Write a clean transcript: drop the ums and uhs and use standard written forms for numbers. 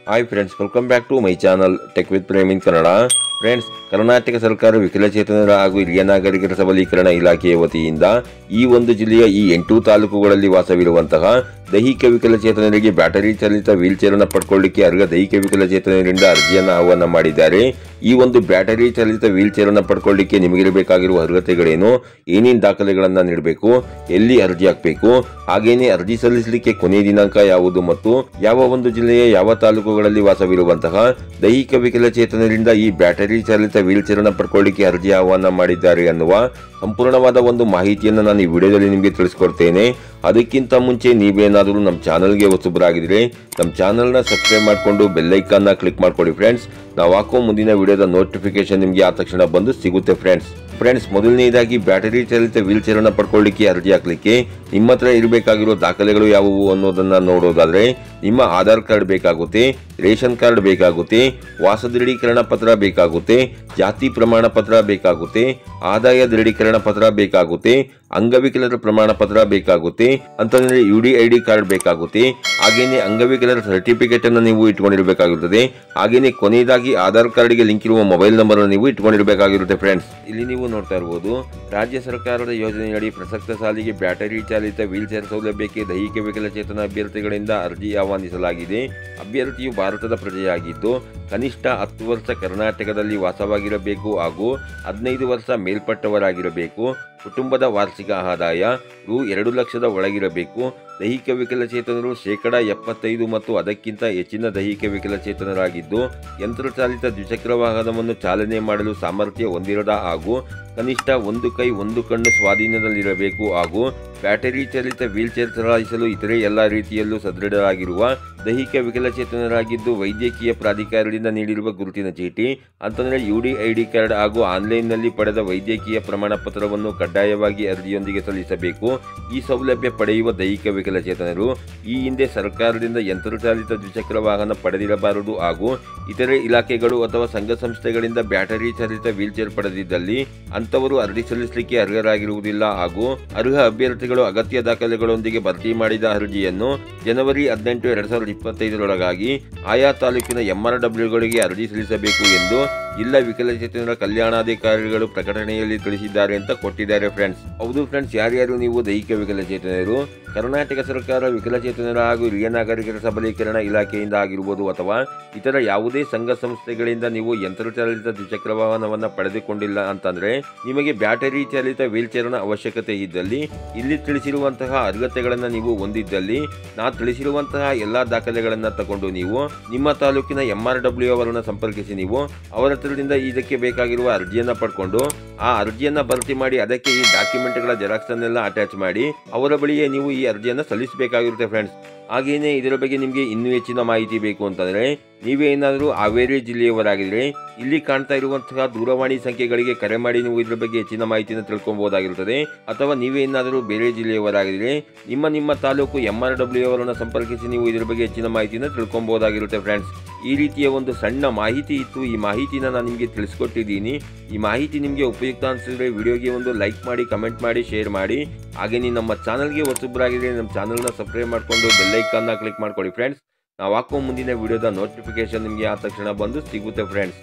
Hi friends, welcome back to my channel tech with Prem in Kannada. Friends, Karnataka ಸರ್ಕಾರ ವಿಕಲಚೇತನರ ಹಾಗೂ ಹಿರಿಯ ನಾಗರಿಕರ ಸಬಲೀಕರಣ ಇಲಾಖೆಯ ವತಿಯಿಂದ ಈ ಒಂದು ಜಿಲ್ಲೆಯ ಈ 8 ತಾಲೂಕುಗಳಲ್ಲಿ ವಾಸವಿರುವಂತಹ ದೈಹಿಕ ವಿಕಲಚೇತನರಿಗೆ ಬ್ಯಾಟರಿ ಚಾಲಿತ ವೀಲ್ ಚೇರ್ ಅನ್ನು ಪಡ್ಕೊಳ್ಳಿಕ್ಕೆ ಅರ್ಹ ದೈಹಿಕ ವಿಕಲಚೇತನರಿಂದ ಅರ್ಜಿಯನ್ನು ಆಹ್ವಾನ ಮಾಡಿದ್ದಾರೆ. ಈ ಒಂದು ಬ್ಯಾಟರಿ ಚಾಲಿತ ವೀಲ್ ಚೇರ್ ಅನ್ನು ಪಡ್ಕೊಳ್ಳಿಕ್ಕೆ ನಿಮಗಿರಬೇಕಾಗಿರುವ ಅರ್ಹತೆಗಳೇನು, ಏನೇನು ದಾಖಲೆಗಳನ್ನು ನೀಡಬೇಕು, ಎಲ್ಲಿ ಅರ್ಜಿ ಹಾಕಬೇಕು, ಹಾಗೇನೆ ಅರ್ಜಿ ಸಲ್ಲಿಸಲಿಕ್ಕೆ ಕೊನೆಯ ದಿನಾಂಕ ಯಾವುದು ಮತ್ತು ಯಾವ ಒಂದು ಜಿಲ್ಲೆಯ ಯಾವ ತಾಲೂಕುಗಳಲ್ಲಿ ವಾಸವಿರುವಂತಹ ದೈಹಿಕ ವಿಕಲಚೇತನರಿಂದ ಈ ಬ್ಯಾಟರಿ ಚಾಲಿತ ವೀಲ್ ಚೇರ್ ಅನ್ನು ಪಡ್ಕೊಳ್ಳಿಕ್ಕೆ ಅರ್ಜಿ ಆಹ್ವಾನ ಮಾಡಿದ್ದಾರೆ ಅನ್ನುವ ಸಂಪೂರ್ಣವಾದ ಒಂದು ಮಾಹಿತಿಯನ್ನು ನಾನು ಈ ವಿಡಿಯೋದಲ್ಲಿ ನಿಮಗೆ ತಿಳಿಸ್ಕೊಡ್ತೇನೆ. ಅದಕ್ಕಿಂತ ಮುಂಚೆ ನೀವೇನಾದರೂ ನಮ್ಮ ಚಾನಲ್ಗೆ ಹೊಸಬರಾಗಿದ್ರೆ ನಮ್ಮ ಚಾನಲ್ನ ಸಬ್ಸ್ಕ್ರೈಬ್ ಮಾಡಿಕೊಂಡು ಬೆಲ್ ಐಕಾನ್ನ ಕ್ಲಿಕ್ ಮಾಡ್ಕೊಳ್ಳಿ ಫ್ರೆಂಡ್ಸ್. ನಾವು ಹಾಕೋ ಮುಂದಿನ ವಿಡಿಯೋದ ನೋಟಿಫಿಕೇಶನ್ ನಿಮಗೆ ಆ ತಕ್ಷಣ ಬಂದು ಸಿಗುತ್ತೆ ಫ್ರೆಂಡ್ಸ್, ಮೊದಲನೇದಾಗಿ ಬ್ಯಾಟರಿ ಚಾಲಿತ ವೀಲ್ ಚೇರ್ ಅನ್ನು ಪಡ್ಕೊಳ್ಳಿಕ್ಕೆ ಅರ್ಜಿ ಹಾಕಲಿಕ್ಕೆ ನಿಮ್ಮ ಹತ್ರ ಇರಬೇಕಾಗಿರೋ ದಾಖಲೆಗಳು ಯಾವುವು ಅನ್ನೋದನ್ನ ನೋಡೋದಾದ್ರೆ, ನಿಮ್ಮ ಆಧಾರ್ ಕಾರ್ಡ್ ಬೇಕಾಗುತ್ತೆ, ರೇಷನ್ ಕಾರ್ಡ್ ಬೇಕಾಗುತ್ತೆ, ವಾಸ ದೃಢೀಕರಣ ಪತ್ರ ಬೇಕಾಗುತ್ತೆ, ಜಾತಿ ಪ್ರಮಾಣ ಪತ್ರ ಬೇಕಾಗುತ್ತೆ, ಆದಾಯ ದೃಢೀಕರಣ ಪತ್ರ ಬೇಕಾಗುತ್ತೆ, ಅಂಗವಿಕಲರ ಪ್ರಮಾಣ ಪತ್ರ ಬೇಕಾಗುತ್ತೆ, ಅಂತಂದ್ರೆ UDID ಕಾರ್ಡ್ ಬೇಕಾಗುತ್ತೆ. ಹಾಗೇನೆ ಅಂಗವಿಕಲರ ಸರ್ಟಿಫಿಕೇಟ್ ಅನ್ನು ನೀವು ಇಟ್ಕೊಂಡಿರಬೇಕಾಗಿರುತ್ತದೆ. ಹಾಗೇನೆ ಕೊನೆಯದಾಗಿ ಆಧಾರ್ ಕಾರ್ಡ್ಗೆ ಲಿಂಕ್ ಇರುವ ಮೊಬೈಲ್ ನಂಬರ್ ಅನ್ನು ನೀವು ಇಟ್ಕೊಂಡಿರಬೇಕಾಗಿರುತ್ತೆ ಫ್ರೆಂಡ್ಸ್. ಇಲ್ಲಿ ನೀವು ನೋಡ್ತಾ ಇರಬಹುದು, ರಾಜ್ಯ ಸರ್ಕಾರದ ಯೋಜನೆಯಡಿ ಪ್ರಸಕ್ತ ಸಾಲಿಗೆ ಬ್ಯಾಟರಿ ಚಾಲಿತ ವೀಲ್ ಚೇರ್ ಸೌಲಭ್ಯಕ್ಕೆ ದೈಹಿಕ ವಿಕಲಚೇತನ ಅಭ್ಯರ್ಥಿಗಳಿಂದ ಅರ್ಜಿ ಆಹ್ವಾನಿಸಲಾಗಿದೆ. ಅಭ್ಯರ್ಥಿಯು ಭಾರತದ ಪ್ರಜೆಯಾಗಿದ್ದು ಕನಿಷ್ಠ 10 ವರ್ಷ ಕರ್ನಾಟಕದಲ್ಲಿ ವಾಸವಾಗಿರಬೇಕು ಹಾಗೂ 15 ವರ್ಷ ಮೇಲ್ಪಟ್ಟವರಾಗಿರಬೇಕು. ಕುಟುಂಬದ ವಾರ್ಷಿಕ ಆದಾಯ ರು 2 ಲಕ್ಷದ ಒಳಗಿರಬೇಕು. ದೈಹಿಕ ವಿಕಲಚೇತನರು 75% ಮತ್ತು ಅದಕ್ಕಿಂತ ಹೆಚ್ಚಿನ ದೈಹಿಕ ವಿಕಲಚೇತನರಾಗಿದ್ದು ಯಂತ್ರಚಾಲಿತ ದ್ವಿಚಕ್ರ ವಾಹನವನ್ನು ಚಾಲನೆ ಮಾಡಲು ಸಾಮರ್ಥ್ಯ ಹೊಂದಿರದ ಹಾಗೂ ಕನಿಷ್ಠ 1 ಕೈ 1 ಕಣ್ಣು ಸ್ವಾಧೀನದಲ್ಲಿರಬೇಕು ಹಾಗೂ ಬ್ಯಾಟರಿ ಚಾಲಿತ ವೀಲ್ ಚೇರ್ ಚಲಾಯಿಸಲು ಇತರೆ ಎಲ್ಲ ರೀತಿಯಲ್ಲೂ ಸದೃಢರಾಗಿರುವ ದೈಹಿಕ ವಿಕಲಚೇತನರಾಗಿದ್ದು ವೈದ್ಯಕೀಯ ಪ್ರಾಧಿಕಾರದಿಂದ ನೀಡಿರುವ ಗುರುತಿನ ಚೀಟಿ ಅಂತಂದರೆ UDID ಕಾರ್ಡ್ ಹಾಗೂ ಆನ್ಲೈನ್ನಲ್ಲಿ ಪಡೆದ ವೈದ್ಯಕೀಯ ಪ್ರಮಾಣ ಪತ್ರವನ್ನು ಕಡ್ಡಾಯವಾಗಿ ಅರ್ಜಿಯೊಂದಿಗೆ ಸಲ್ಲಿಸಬೇಕು. ಈ ಸೌಲಭ್ಯ ಪಡೆಯುವ ದೈಹಿಕ ವಿಕಲಚೇತನರು ಈ ಹಿಂದೆ ಸರ್ಕಾರದಿಂದ ಯಂತ್ರಚಾಲಿತ ದ್ವಿಚಕ್ರ ವಾಹನ ಪಡೆದಿರಬಾರದು ಹಾಗೂ ಇತರೆ ಇಲಾಖೆಗಳು ಅಥವಾ ಸಂಘ ಸಂಸ್ಥೆಗಳಿಂದ ಬ್ಯಾಟರಿ ಚಾಲಿತ ವೀಲ್ ಚೇರ್ ಪಡೆದಿದ್ದಲ್ಲಿ ಅಂತವರು ಅರ್ಜಿ ಸಲ್ಲಿಸಲಿಕ್ಕೆ ಅರ್ಹರಾಗಿರುವುದಿಲ್ಲ ಹಾಗೂ ಅರ್ಹ ಅಭ್ಯರ್ಥಿಗಳು ಅಗತ್ಯ ದಾಖಲೆಗಳೊಂದಿಗೆ ಭರ್ತಿ ಮಾಡಿದ ಅರ್ಜಿಯನ್ನು ಜನವರಿ 18, 2025 ಆಯಾ ತಾಲೂಕಿನ MRWಗಳಿಗೆ ಅರ್ಜಿ ಸಲ್ಲಿಸಬೇಕು ಎಂದು ಜಿಲ್ಲಾ ವಿಕಲಚೇತನರ ಕಲ್ಯಾಣಾಧಿಕಾರಿಗಳು ಪ್ರಕಟಣೆಯಲ್ಲಿ ತಿಳಿಸಿದ್ದಾರೆ ಅಂತ ಕೊಟ್ಟಿದ್ದಾರೆ ಫ್ರೆಂಡ್ಸ್. ಹೌದು ಫ್ರೆಂಡ್ಸ್, ಯಾರ್ಯಾರು ನೀವು ದೈಹಿಕ ವಿಕಲಚೇತನರು ಕರ್ನಾಟಕ ಸರ್ಕಾರ ವಿಕಲಚೇತನರ ಹಾಗೂ ಹಿರಿಯ ನಾಗರಿಕರ ಸಬಲೀಕರಣ ಇಲಾಖೆಯಿಂದ ಆಗಿರುವುದು ಅಥವಾ ಇತರ ಯಾವುದೇ ಸಂಘ ಸಂಸ್ಥೆಗಳಿಂದ ನೀವು ಯಂತ್ರಚಾಲಿತ ದ್ವಿಚಕ್ರ ವಾಹನವನ್ನು ಪಡೆದುಕೊಂಡಿಲ್ಲ ಅಂತಂದ್ರೆ ನಿಮಗೆ ಬ್ಯಾಟರಿ ಚಾಲಿತ ವೀಲ್ ಚೇರ್ನ ಅವಶ್ಯಕತೆ ಇದ್ದಲ್ಲಿ ಇಲ್ಲಿ ತಿಳಿಸಿರುವಂತಹ ಅರ್ಹತೆಗಳನ್ನು ನೀವು ಹೊಂದಿದ್ದಲ್ಲಿ ನಾ ತಿಳಿಸಿರುವಂತಹ ಎಲ್ಲಾ ದಾಖಲೆಗಳನ್ನು ತಗೊಂಡು ನೀವು ನಿಮ್ಮ ತಾಲೂಕಿನ MRW ಅವರನ್ನು ಸಂಪರ್ಕಿಸಿ ನೀವು ಅವರ ಹತ್ರದಿಂದ ಇದಕ್ಕೆ ಬೇಕಾಗಿರುವ ಅರ್ಜಿಯನ್ನು ಪಡ್ಕೊಂಡು ಆ ಅರ್ಜಿಯನ್ನು ಭರ್ತಿ ಮಾಡಿ ಅದಕ್ಕೆ ಈ ಡಾಕ್ಯುಮೆಂಟ್ಗಳ ಜೆರಾಕ್ಸ್ ಅನ್ನೆಲ್ಲ ಅಟ್ಯಾಚ್ ಮಾಡಿ ಅವರ ಬಳಿಯೇ ನೀವು ಈ ಅರ್ಜಿಯನ್ನು ಸಲ್ಲಿಸಬೇಕಾಗಿರುತ್ತೆ ಫ್ರೆಂಡ್ಸ್. ಹಾಗೇನೆ ಇದರ ಬಗ್ಗೆ ನಿಮಗೆ ಇನ್ನೂ ಹೆಚ್ಚಿನ ಮಾಹಿತಿ ಬೇಕು ಅಂತಂದ್ರೆ ನೀವೇನಾದರೂ ಹಾವೇರಿ ಜಿಲ್ಲೆಯವರಾಗಿದ್ರೆ ಇಲ್ಲಿ ಕಾಣ್ತಾ ಇರುವಂತಹ ದೂರವಾಣಿ ಸಂಖ್ಯೆಗಳಿಗೆ ಕರೆ ಮಾಡಿ ನೀವು ಇದರ ಬಗ್ಗೆ ಹೆಚ್ಚಿನ ಮಾಹಿತಿಯನ್ನು ತಿಳ್ಕೊಬಹುದಾಗಿರುತ್ತದೆ. ಅಥವಾ ನೀವೇನಾದರೂ ಬೇರೆ ಜಿಲ್ಲೆಯವರಾಗಿದ್ರೆ ನಿಮ್ಮ ತಾಲೂಕು MRW ಅವರನ್ನು ಸಂಪರ್ಕಿಸಿ ನೀವು ಇದರ ಬಗ್ಗೆ ಹೆಚ್ಚಿನ ಮಾಹಿತಿಯನ್ನು ತಿಳ್ಕೊಬಹುದಾಗಿರುತ್ತೆ ಫ್ರೆಂಡ್ಸ್. ಈ ರೀತಿಯ ಒಂದು ಸಣ್ಣ ಮಾಹಿತಿ ಇತ್ತು. ಈ ಮಾಹಿತಿನ ನಾನು ನಿಮಗೆ ತಿಳಿಸ್ಕೊಟ್ಟಿದ್ದೀನಿ. ಈ ಮಾಹಿತಿ ನಿಮಗೆ ಉಪಯುಕ್ತ ಅನಿಸಿದ್ರೆ ವಿಡಿಯೋಗೆ ಒಂದು ಲೈಕ್ ಮಾಡಿ, ಕಮೆಂಟ್ ಮಾಡಿ, ಶೇರ್ ಮಾಡಿ. ಹಾಗೆ ನಮ್ಮ ಚಾನಲ್ಗೆ ಹೊಸಬರಾಗಿದ್ರೆ ನಮ್ಮ ಚಾನಲ್ನ ಸಬ್ಸ್ಕ್ರೈಬ್ ಮಾಡಿಕೊಂಡು ಬೆಲ್ ಐಕಾನ್ನ ಕ್ಲಿಕ್ ಮಾಡ್ಕೊಳ್ಳಿ ಫ್ರೆಂಡ್ಸ್. ನಾವು ಹಾಕೋ ಮುಂದಿನ ವಿಡಿಯೋದ ನೋಟಿಫಿಕೇಶನ್ ನಿಮಗೆ ಆ ತಕ್ಷಣ ಬಂದು ಸಿಗುತ್ತೆ ಫ್ರೆಂಡ್ಸ್.